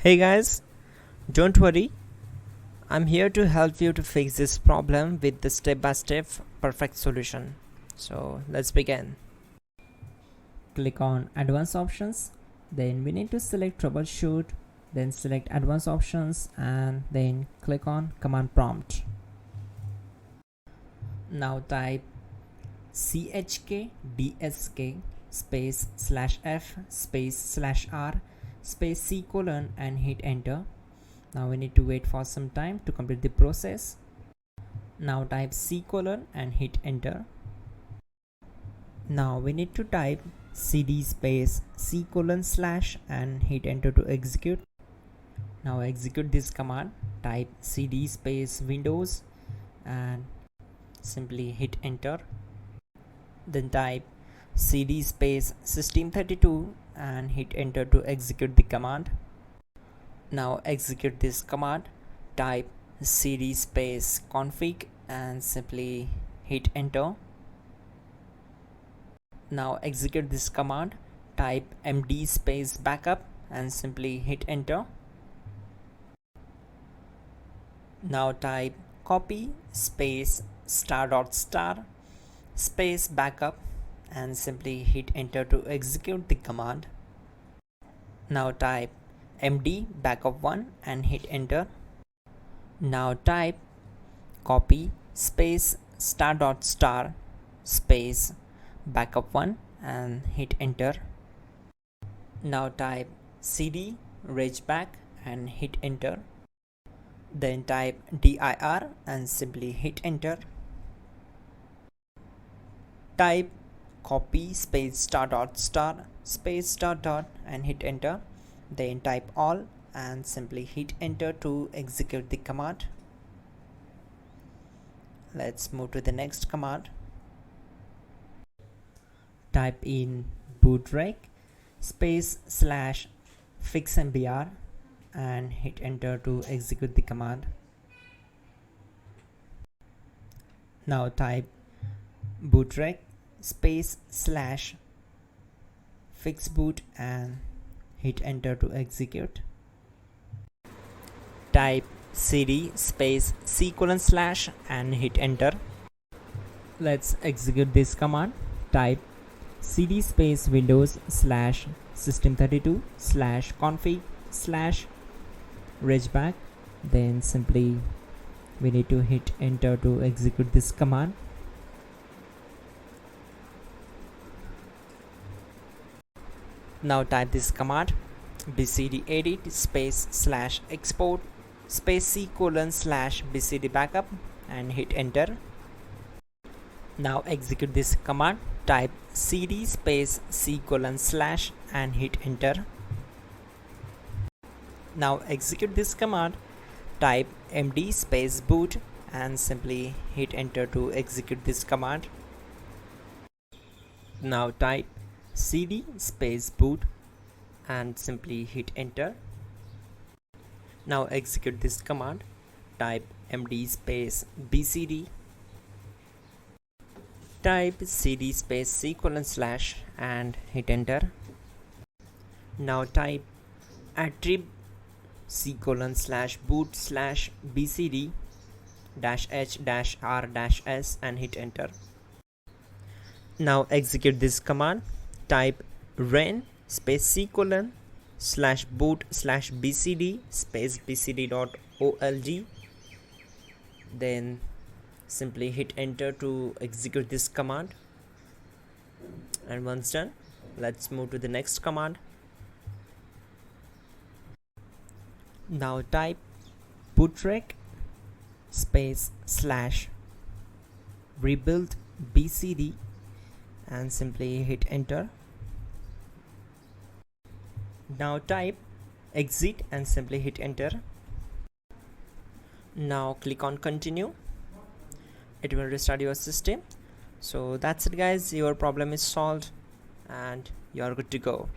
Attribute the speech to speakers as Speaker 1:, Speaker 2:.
Speaker 1: Hey guys, don't worry, I'm here to help you to fix this problem with the step-by-step perfect solution. So let's begin.
Speaker 2: Click on advanced options, then we need to select troubleshoot, then select advanced options and then click on command prompt. Now type chkdsk space /f space /r space c colon and hit enter. Now we need to wait for some time to complete the process. Now type c colon and hit enter. Now we need to type cd space c colon / and hit enter to execute. Now execute this command. Type cd space windows and simply hit enter. Then type cd space system32 and hit enter to execute the command. Now execute this command. Type cd space config and simply hit enter. Now execute this command. Type md space backup and simply hit enter. Now type copy space *** space backup and simply hit enter to execute the command. Now type md backup1 and hit enter. Now type copy space ** space backup1 and hit enter. Now type cd regback and hit enter. Then type dir and simply hit enter. Type copy space ** space .. and hit enter. Then type all and simply hit enter to execute the command. Let's move to the next command. Type in bootrec space /fixmbr and hit enter to execute the command. Now type bootrec space /fixboot and hit enter to execute.
Speaker 1: Type cd space c colon / and hit enter.
Speaker 2: Let's execute this command. Type cd space windows /system32 /config /regback. Then simply we need to hit enter to execute this command.
Speaker 1: Now type this command bcdedit space /export space c colon /bcd backup and hit enter. Now execute this command. Type cd space c colon / and hit enter. Now execute this command. Type md space boot and simply hit enter to execute this command. Now type cd space boot and simply hit enter. Now execute this command. Type md space bcd. Type cd space c colon / and hit enter. Now type attrib c colon /boot /bcd -h -r -s and hit enter. Now execute this command. Type ren space c colon /boot /bcd space bcd.olg. Then simply hit enter to execute this command. And once done, let's move to the next command. Now type bootrec space /rebuild bcd and simply hit enter. Now type exit and simply hit enter. Now click on continue. It will restart your system. So that's it guys, your problem is solved and you are good to go.